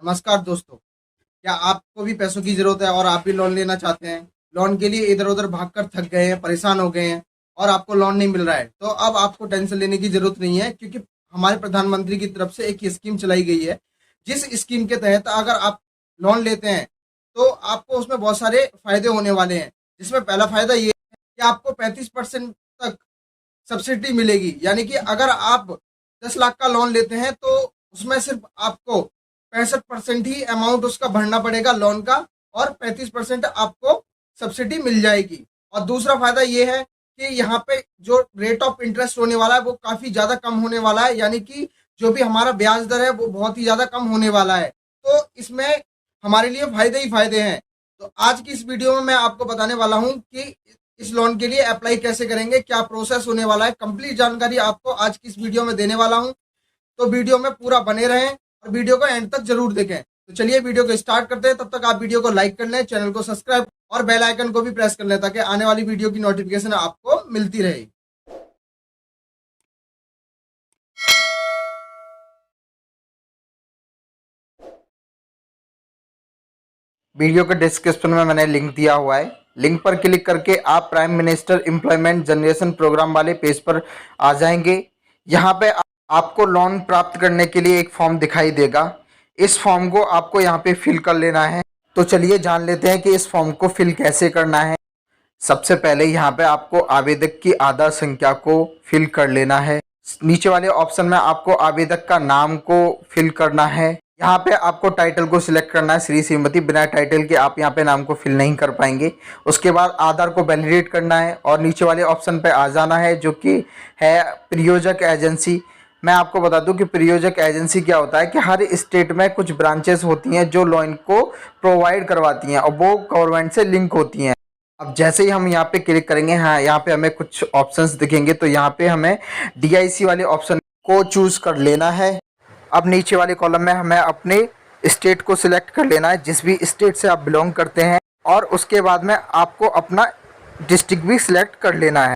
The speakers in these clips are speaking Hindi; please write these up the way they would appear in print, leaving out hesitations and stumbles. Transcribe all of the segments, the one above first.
नमस्कार दोस्तों। क्या आपको भी पैसों की ज़रूरत है और आप भी लोन लेना चाहते हैं? लोन के लिए इधर-उधर भागकर थक गए हैं, परेशान हो गए हैं और आपको लोन नहीं मिल रहा है, तो अब आपको टेंशन लेने की ज़रूरत नहीं है क्योंकि हमारे प्रधानमंत्री की तरफ से एक स्कीम चलाई गई है, जिस स्कीम के तहत अगर आप लोन लेते हैं, तो आपको उसमें बहुत सारे फ़ायदे होने वाले हैं। जिसमें पहला फ़ायदा ये है कि आपको 35% तक सब्सिडी मिलेगी। यानी कि अगर आप 10 लाख का लोन लेते हैं तो उसमें सिर्फ आपको 65% ही अमाउंट उसका भरना पड़ेगा लोन का और 35% आपको सब्सिडी मिल जाएगी। और दूसरा फायदा ये है कि यहाँ पे जो रेट ऑफ इंटरेस्ट होने वाला है वो काफी ज्यादा कम होने वाला है। यानी कि जो भी हमारा ब्याज दर है वो बहुत ही ज्यादा कम होने वाला है। तो इसमें हमारे लिए फायदे ही फायदे हैं। तो आज की इस वीडियो में मैं आपको बताने वाला हूँ कि इस लोन के लिए अप्लाई कैसे करेंगे, क्या प्रोसेस होने वाला है, कंप्लीट जानकारी आपको आज की इस वीडियो में देने वाला हूं। तो वीडियो में पूरा बने रहें और वीडियो को एंड तक जरूर देखें। तो चलिए वीडियो को स्टार्ट करते हैं। तब तक आप वीडियो को लाइक कर लें, चैनल को सब्सक्राइब और बेल आइकन को भी प्रेस कर लें ताकि आने वाली वीडियो की नोटिफिकेशन आपको मिलती रहे। वीडियो के डिस्क्रिप्शन में मैंने लिंक दिया हुआ है। लिंक पर क्लिक करके आप prime minister employment generation programme वाले पेज पर आ जाएंगे। यहाँ पे आपको लोन प्राप्त करने के लिए एक फॉर्म दिखाई देगा। इस फॉर्म को आपको यहाँ पे फिल कर लेना है। तो चलिए जान लेते हैं कि इस फॉर्म को फिल कैसे करना है। सबसे पहले यहाँ पे आपको आवेदक की आधार संख्या को फिल कर लेना है। नीचे वाले ऑप्शन में आपको आवेदक का नाम को फिल करना है। यहाँ पे आपको टाइटल को सिलेक्ट करना है श्री श्रीमती। बिना टाइटल के आप यहाँ पे नाम को फिल नहीं कर पाएंगे। उसके बाद आधार को वैलिडेट करना है और नीचे वाले ऑप्शन पे आ जाना है जो कि है प्रयोजक एजेंसी। मैं आपको बता दूं कि प्रयोजक एजेंसी क्या होता है कि हर स्टेट में कुछ ब्रांचेस होती हैं जो लोन को प्रोवाइड करवाती हैं और वो गवर्नमेंट से लिंक होती हैं। अब जैसे ही हम यहाँ पे क्लिक करेंगे, हाँ यहाँ पे हमें कुछ ऑप्शंस दिखेंगे। तो यहाँ पे हमें DIC वाले ऑप्शन को चूज कर लेना है। अब नीचे वाले कॉलम में हमें अपने स्टेट को सिलेक्ट कर लेना है, जिस भी स्टेट से आप बिलोंग करते हैं, और उसके बाद में आपको अपना डिस्ट्रिक्ट भी सिलेक्ट कर लेना है।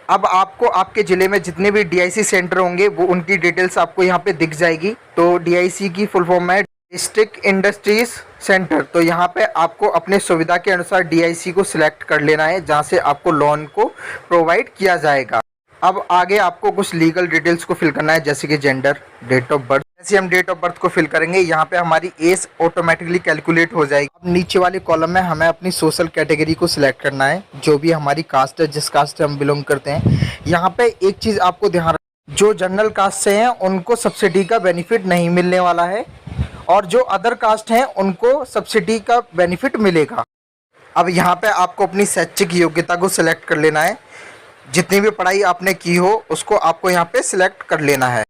अब आपको आपके ज़िले में जितने भी DIC सेंटर होंगे वो उनकी डिटेल्स आपको यहाँ पे दिख जाएगी। तो DIC की फुल फॉर्म है डिस्ट्रिक्ट इंडस्ट्रीज सेंटर। तो यहाँ पे आपको अपने सुविधा के अनुसार DIC को सिलेक्ट कर लेना है जहाँ से आपको लोन को प्रोवाइड किया जाएगा। अब आगे आपको कुछ लीगल डिटेल्स को फिल करना है, जैसे कि जेंडर, डेट ऑफ बर्थ। जैसे हम डेट ऑफ बर्थ को फिल करेंगे यहाँ पे हमारी एज ऑटोमेटिकली कैलकुलेट हो जाएगी। अब नीचे वाले कॉलम में हमें अपनी सोशल कैटेगरी को सिलेक्ट करना है, जो भी हमारी कास्ट है, जिस कास्ट से हम बिलोंग करते हैं। यहाँ पे एक चीज़ आपको ध्यान, जो जनरल कास्ट से हैं उनको सब्सिडी का बेनिफिट नहीं मिलने वाला है और जो अदर कास्ट हैं उनको सब्सिडी का बेनिफिट मिलेगा। अब यहाँ पे आपको अपनी शैक्षिक योग्यता को सिलेक्ट कर लेना है। जितनी भी पढ़ाई आपने की हो उसको आपको यहाँ पे सिलेक्ट कर लेना है।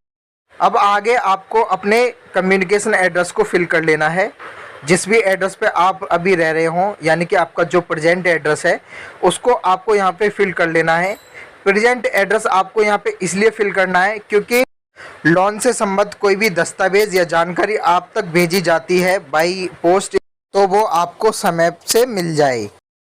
अब आगे आपको अपने कम्युनिकेशन एड्रेस को फिल कर लेना है। जिस भी एड्रेस पे आप अभी रह रहे हो, यानी कि आपका जो प्रेजेंट एड्रेस है उसको आपको यहाँ पे फिल कर लेना है। प्रेजेंट एड्रेस आपको यहाँ पे इसलिए फिल करना है क्योंकि लोन से संबद्ध कोई भी दस्तावेज या जानकारी आप तक भेजी जाती है बाई पोस्ट, तो वो आपको समय से मिल जाए।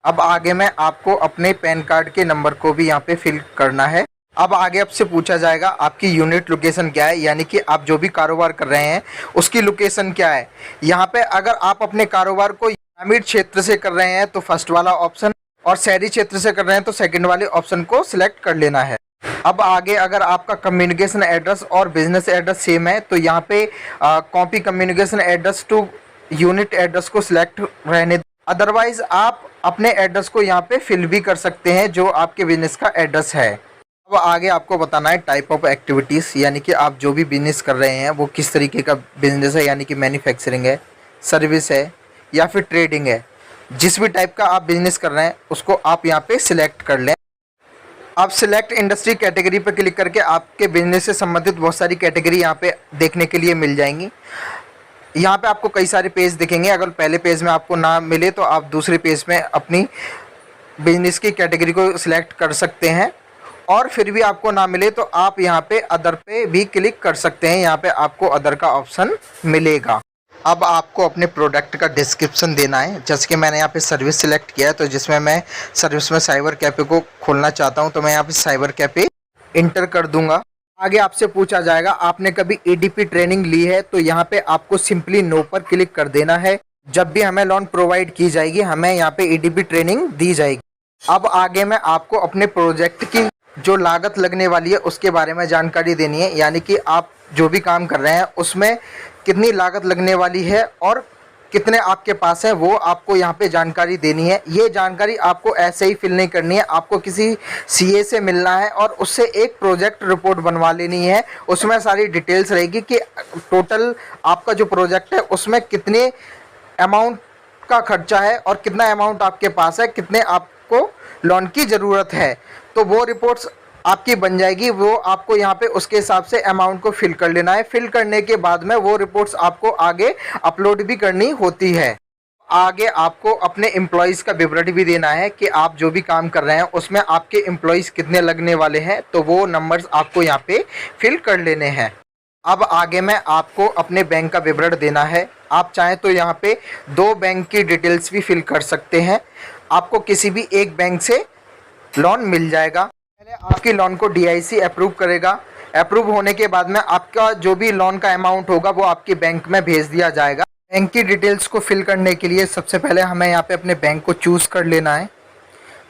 अब आगे में आपको अपने पैन कार्ड के नंबर को भी यहाँ पे फिल करना है। अब आगे आपसे पूछा जाएगा आपकी यूनिट लोकेशन क्या है, यानी कि आप जो भी कारोबार कर रहे हैं उसकी लोकेशन क्या है। यहाँ पे अगर आप अपने कारोबार को ग्रामीण क्षेत्र से कर रहे हैं तो फर्स्ट वाला ऑप्शन, और शहरी क्षेत्र से कर रहे हैं तो सेकंड वाले ऑप्शन को सिलेक्ट कर लेना है। अब आगे अगर आपका कम्युनिकेशन एड्रेस और बिजनेस एड्रेस सेम है तो यहाँ पे copy communication address to unit address को सिलेक्ट रहने, अदरवाइज आप अपने एड्रेस को यहाँ पे फिल भी कर सकते हैं जो आपके बिजनेस का एड्रेस है। अब आगे आपको बताना है टाइप ऑफ एक्टिविटीज़, यानी कि आप जो भी बिजनेस कर रहे हैं वो किस तरीके का बिजनेस है, यानी कि मैन्युफैक्चरिंग है, सर्विस है या फिर ट्रेडिंग है। जिस भी टाइप का आप बिजनेस कर रहे हैं उसको आप यहाँ पे सिलेक्ट कर लें। आप सिलेक्ट इंडस्ट्री कैटेगरी पर क्लिक करके आपके बिजनेस से संबंधित बहुत सारी कैटेगरी यहाँ पे देखने के लिए मिल जाएंगी। यहाँ पे आपको कई सारे पेज दिखेंगे। अगर पहले पेज में आपको ना मिले तो आप दूसरे पेज में अपनी बिजनेस की कैटेगरी को सिलेक्ट कर सकते हैं, और फिर भी आपको ना मिले तो आप यहाँ पे अदर पे भी क्लिक कर सकते हैं। यहाँ पे आपको अदर का ऑप्शन मिलेगा। अब आपको अपने प्रोडक्ट का डिस्क्रिप्शन देना है। जैसे कि मैंने यहाँ पे सर्विस सिलेक्ट किया है, तो जिसमें मैं सर्विस में साइबर कैफ़े को खोलना चाहता हूँ तो मैं यहाँ पे साइबर कैफ़े इंटर कर दूंगा। आगे आपसे पूछा जाएगा आपने कभी एडीपी ट्रेनिंग ली है, तो यहाँ पे आपको सिंपली नो पर क्लिक कर देना है। जब भी हमें लोन प्रोवाइड की जाएगी हमें यहाँ पे एडीपी ट्रेनिंग दी जाएगी। अब आगे मैं आपको अपने प्रोजेक्ट की जो लागत लगने वाली है उसके बारे में जानकारी देनी है, यानी कि आप जो भी काम कर रहे हैं उसमें कितनी लागत लगने वाली है और कितने आपके पास है, वो आपको यहाँ पे जानकारी देनी है। ये जानकारी आपको ऐसे ही फिल नहीं करनी है, आपको किसी सीए से मिलना है और उससे एक प्रोजेक्ट रिपोर्ट बनवा लेनी है। उसमें सारी डिटेल्स रहेगी कि टोटल आपका जो प्रोजेक्ट है उसमें कितने अमाउंट का खर्चा है और कितना अमाउंट आपके पास है, कितने आपको लोन की ज़रूरत है। तो वो रिपोर्ट्स आपकी बन जाएगी, वो आपको यहाँ पे उसके हिसाब से अमाउंट को फिल कर लेना है। फिल करने के बाद में वो रिपोर्ट्स आपको आगे अपलोड भी करनी होती है। आगे आपको अपने एम्प्लॉयज़ का विवरण भी देना है कि आप जो भी काम कर रहे हैं उसमें आपके एम्प्लॉयज़ कितने लगने वाले हैं, तो वो नंबर्स आपको यहाँ पे फिल कर लेने हैं। अब आगे मैं आपको अपने बैंक का विवरण देना है। आप चाहें तो यहाँ पे 2 बैंक की डिटेल्स भी फिल कर सकते हैं। आपको किसी भी एक बैंक से लोन मिल जाएगा। पहले आपकी लोन को डीआईसी अप्रूव करेगा। अप्रूव होने के बाद में आपका जो भी लोन का अमाउंट होगा वो आपके बैंक में भेज दिया जाएगा। बैंक की डिटेल्स को फिल करने के लिए सबसे पहले हमें यहाँ पे अपने बैंक को चूज़ कर लेना है।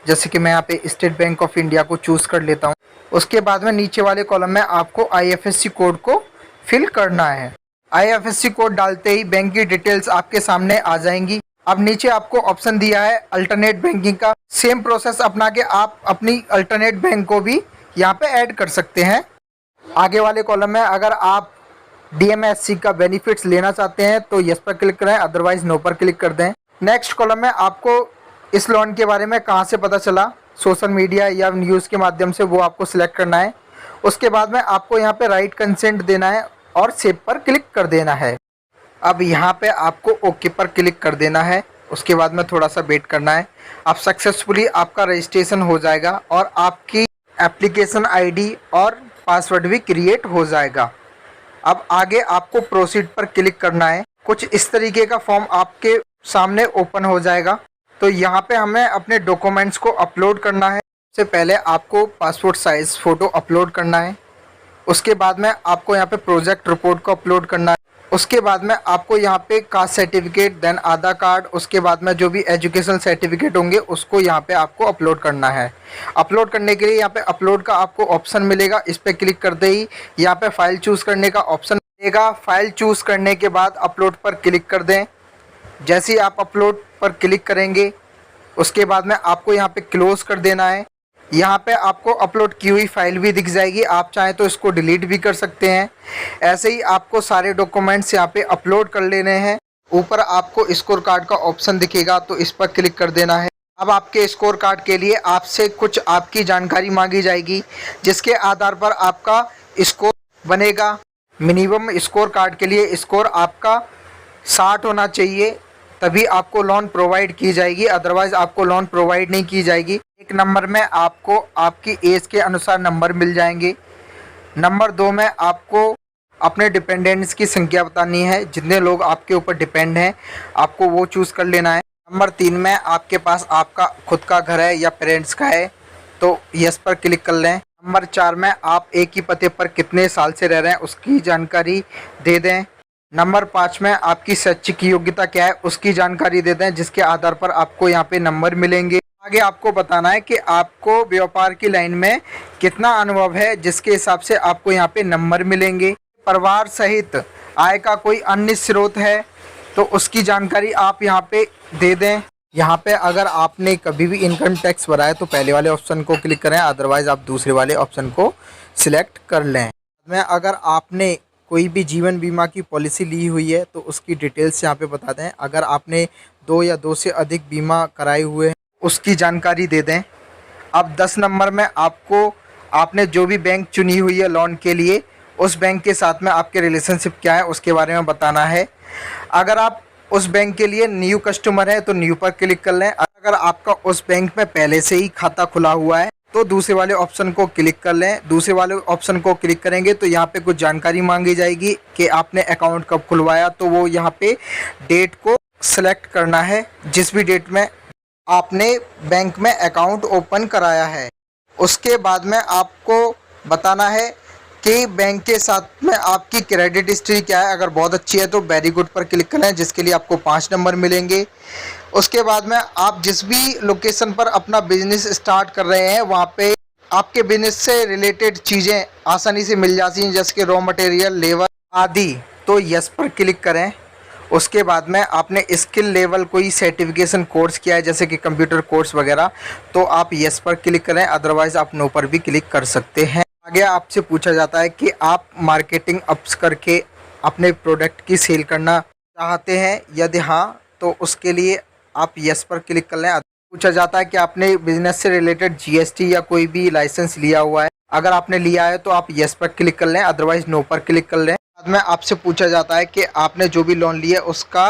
जैसे कि मैं यहाँ पे स्टेट बैंक ऑफ इंडिया को चूज़ कर लेता हूँ। उसके बाद में नीचे वाले कॉलम में आपको आईएफएससी कोड को फिल करना है। आईएफएससी कोड डालते ही बैंक की डिटेल्स आपके सामने आ जाएंगी। अब नीचे आपको ऑप्शन दिया है अल्टरनेट बैंकिंग का। सेम प्रोसेस अपना के आप अपनी अल्टरनेट बैंक को भी यहाँ पे ऐड कर सकते हैं। आगे वाले कॉलम में अगर आप डीएमएससी का बेनिफिट्स लेना चाहते हैं तो यस पर क्लिक करें, अदरवाइज नो पर क्लिक कर दें। नेक्स्ट कॉलम में आपको इस लोन के बारे में कहाँ से पता चला, सोशल मीडिया या न्यूज़ के माध्यम से, वो आपको सिलेक्ट करना है। उसके बाद में आपको यहाँ पे राइट कंसेंट देना है और सेव पर क्लिक कर देना है। अब यहाँ पे आपको ओके पर क्लिक कर देना है। उसके बाद में थोड़ा सा वेट करना है। अब सक्सेसफुली आपका रजिस्ट्रेशन हो जाएगा और आपकी एप्लीकेशन आईडी और पासवर्ड भी क्रिएट हो जाएगा। अब आगे आपको प्रोसीड पर क्लिक करना है। कुछ इस तरीके का फॉर्म आपके सामने ओपन हो जाएगा। तो यहाँ पे हमें अपने डॉक्यूमेंट्स को अपलोड करना है। सबसे पहले आपको पासपोर्ट साइज़ फ़ोटो अपलोड करना है। उसके बाद में आपको यहाँ पे प्रोजेक्ट रिपोर्ट को अपलोड करना है। उसके बाद में आपको यहाँ पे कास्ट सर्टिफिकेट, देन आधार कार्ड, उसके बाद में जो भी एजुकेशन सर्टिफिकेट होंगे उसको यहाँ पे आपको अपलोड करना है। अपलोड करने के लिए यहाँ पे अपलोड का आपको ऑप्शन मिलेगा। इस पर क्लिक करते ही यहाँ पे फाइल चूज़ करने का ऑप्शन मिलेगा। फाइल चूज़ करने के बाद अपलोड पर क्लिक कर दें। जैसे ही आप अपलोड पर क्लिक करेंगे उसके बाद में आपको यहाँ पे क्लोज़ कर देना है। यहाँ पे आपको अपलोड की हुई फाइल भी दिख जाएगी। आप चाहें तो इसको डिलीट भी कर सकते हैं। ऐसे ही आपको सारे डॉक्यूमेंट्स यहाँ पे अपलोड कर लेने हैं। ऊपर आपको स्कोर कार्ड का ऑप्शन दिखेगा तो इस पर क्लिक कर देना है। अब आपके स्कोर कार्ड के लिए आपसे कुछ आपकी जानकारी मांगी जाएगी जिसके आधार पर आपका स्कोर बनेगा। मिनिमम स्कोर कार्ड के लिए स्कोर आपका 60 होना चाहिए, तभी आपको लोन प्रोवाइड की जाएगी, अदरवाइज़ आपको लोन प्रोवाइड नहीं की जाएगी। एक नंबर में आपको आपकी एज के अनुसार नंबर मिल जाएंगे। नंबर 2 में आपको अपने डिपेंडेंट्स की संख्या बतानी है, जितने लोग आपके ऊपर डिपेंड हैं आपको वो चूज़ कर लेना है। नंबर 3 में आपके पास आपका खुद का घर है या पेरेंट्स का है तो यस पर क्लिक कर लें। नंबर 4 में आप एक ही पते पर कितने साल से रह रहे हैं उसकी जानकारी दे दें। नंबर 5 में आपकी शैक्षिक योग्यता क्या है उसकी जानकारी दे दें, जिसके आधार पर आपको यहाँ पे नंबर मिलेंगे। आगे आपको बताना है कि आपको व्यापार की लाइन में कितना अनुभव है, जिसके हिसाब से आपको यहाँ पे नंबर मिलेंगे। परिवार सहित आय का कोई अन्य स्रोत है तो उसकी जानकारी आप यहाँ पे दे दें। यहाँ पे अगर आपने कभी भी इनकम टैक्स भरा है तो पहले वाले ऑप्शन को क्लिक करें, अदरवाइज़ आप दूसरे वाले ऑप्शन को सिलेक्ट कर लें। में अगर आपने कोई भी जीवन बीमा की पॉलिसी ली हुई है तो उसकी डिटेल्स यहाँ पे बता दें। अगर आपने 2 या 2 से अधिक बीमा कराए हुए हैं उसकी जानकारी दे दें। अब 10 नंबर में आपको आपने जो भी बैंक चुनी हुई है लोन के लिए उस बैंक के साथ में आपके रिलेशनशिप क्या है उसके बारे में बताना है। अगर आप उस बैंक के लिए न्यू कस्टमर है तो न्यू पर क्लिक कर लें। अगर आपका उस बैंक में पहले से ही खाता खुला हुआ है तो दूसरे वाले ऑप्शन को क्लिक कर लें। दूसरे वाले ऑप्शन को क्लिक करेंगे तो यहाँ पे कुछ जानकारी मांगी जाएगी कि आपने अकाउंट कब खुलवाया, तो वो यहाँ पे डेट को सिलेक्ट करना है जिस भी डेट में आपने बैंक में अकाउंट ओपन कराया है। उसके बाद में आपको बताना है कि बैंक के साथ में आपकी क्रेडिट हिस्ट्री क्या है। अगर बहुत अच्छी है तो वेरी गुड पर क्लिक करें, जिसके लिए आपको 5 नंबर मिलेंगे। उसके बाद में आप जिस भी लोकेशन पर अपना बिजनेस स्टार्ट कर रहे हैं वहाँ पे आपके बिजनेस से रिलेटेड चीज़ें आसानी से मिल जाती हैं, जैसे कि रॉ मटेरियल, लेबर आदि। तो यस पर क्लिक करें। उसके बाद में आपने स्किल लेवल कोई सर्टिफिकेशन कोर्स किया है, जैसे कि कंप्यूटर कोर्स वगैरह, तो आप यस पर क्लिक करें, अदरवाइज़ आप नो पर भी क्लिक कर सकते हैं। आगे आपसे पूछा जाता है कि आप मार्केटिंग अप्स करके अपने प्रोडक्ट की सेल करना चाहते हैं, यदि हाँ तो उसके लिए आप यस पर क्लिक कर लें। पूछा जाता है कि आपने बिजनेस से रिलेटेड जीएसटी या कोई भी लाइसेंस लिया हुआ है, अगर आपने लिया है तो आप यस पर क्लिक कर लें, अदरवाइज नो पर क्लिक कर लें। बाद में आपसे पूछा जाता है कि आपने जो भी लोन लिया है उसका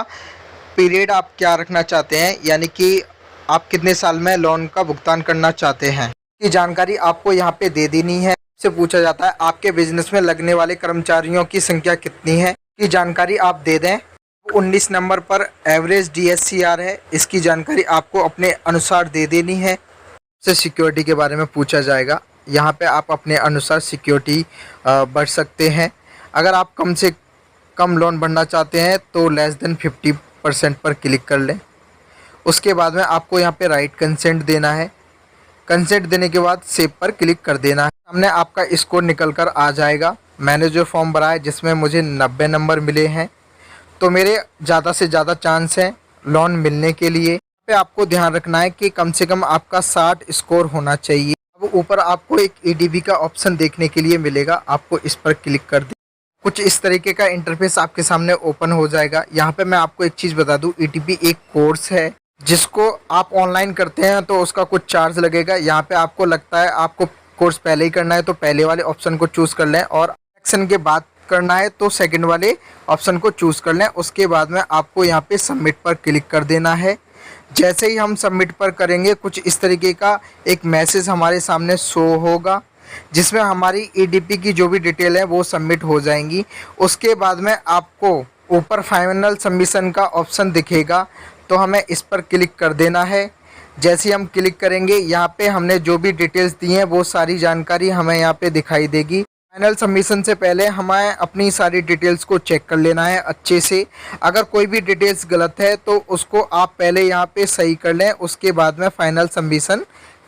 पीरियड आप क्या रखना चाहते हैं, यानी कि आप कितने साल में लोन का भुगतान करना चाहते हैं, ये जानकारी आपको यहाँ पे दे देनी है। आपसे पूछा जाता है आपके बिजनेस में लगने वाले कर्मचारियों की संख्या कितनी है, ये जानकारी आप दे दें। 19 नंबर पर एवरेज DSCR है, इसकी जानकारी आपको अपने अनुसार दे देनी है। से सिक्योरिटी के बारे में पूछा जाएगा, यहाँ पे आप अपने अनुसार सिक्योरिटी बढ़ सकते हैं। अगर आप कम से कम लोन भरना चाहते हैं तो लेस देन 50% पर क्लिक कर लें। उसके बाद में आपको यहाँ पे राइट कंसेंट देना है। कंसेंट देने के बाद सेव पर क्लिक कर देना है। सामने आपका स्कोर निकल कर आ जाएगा। मैंने जो फॉर्म भरा है जिसमें मुझे 90 नंबर मिले हैं, तो मेरे ज़्यादा से ज़्यादा चांस है लोन मिलने के लिए। पे आपको ध्यान रखना है कि कम से कम आपका 60 स्कोर होना चाहिए। अब ऊपर आपको एक EDB का ऑप्शन देखने के लिए मिलेगा, आपको इस पर क्लिक कर दें। कुछ इस तरीके का इंटरफेस आपके सामने ओपन हो जाएगा। यहाँ पे मैं आपको एक चीज़ बता दूँ, EDB एक कोर्स है जिसको आप ऑनलाइन करते हैं तो उसका कुछ चार्ज लगेगा। यहाँ पे आपको लगता है आपको कोर्स पहले ही करना है तो पहले वाले ऑप्शन को चूज़ कर लें, और सेक्शन के बाद करना है तो सेकंड वाले ऑप्शन को चूज़ कर लें। उसके बाद में आपको यहाँ पे सबमिट पर क्लिक कर देना है। जैसे ही हम सबमिट पर करेंगे कुछ इस तरीके का एक मैसेज हमारे सामने शो होगा, जिसमें हमारी EDP की जो भी डिटेल है वो सबमिट हो जाएंगी। उसके बाद में आपको ऊपर फाइनल सबमिशन का ऑप्शन दिखेगा, तो हमें इस पर क्लिक कर देना है। जैसे ही हम क्लिक करेंगे यहाँ पे हमने जो भी डिटेल्स दी हैं वो सारी जानकारी हमें यहाँ पे दिखाई देगी। फाइनल सबमिशन से पहले हमें अपनी सारी डिटेल्स को चेक कर लेना है अच्छे से। अगर कोई भी डिटेल्स गलत है तो उसको आप पहले यहाँ पे सही कर लें, उसके बाद में फाइनल सबमिशन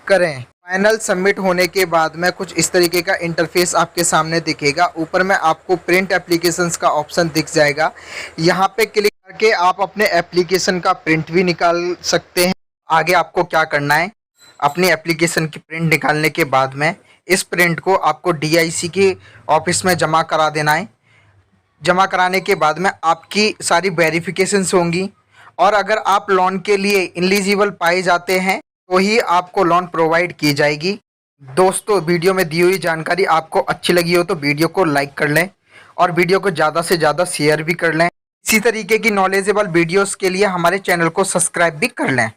करें। फाइनल सबमिट होने के बाद में कुछ इस तरीके का इंटरफेस आपके सामने दिखेगा। ऊपर में आपको प्रिंट एप्लीकेशंस का ऑप्शन दिख जाएगा, यहाँ पे क्लिक करके आप अपने एप्लीकेशन का प्रिंट भी निकाल सकते हैं। आगे आपको क्या करना है, अपनी एप्लीकेशन की प्रिंट निकालने के बाद में इस प्रिंट को आपको DIC के ऑफिस में जमा करा देना है। जमा कराने के बाद में आपकी सारी वेरिफिकेशंस होंगी, और अगर आप लोन के लिए एलिजिबल पाए जाते हैं तो ही आपको लोन प्रोवाइड की जाएगी। दोस्तों, वीडियो में दी हुई जानकारी आपको अच्छी लगी हो तो वीडियो को लाइक कर लें और वीडियो को ज़्यादा से ज़्यादा शेयर भी कर लें। इसी तरीके की नॉलेजेबल वीडियोस के लिए हमारे चैनल को सब्सक्राइब भी कर लें।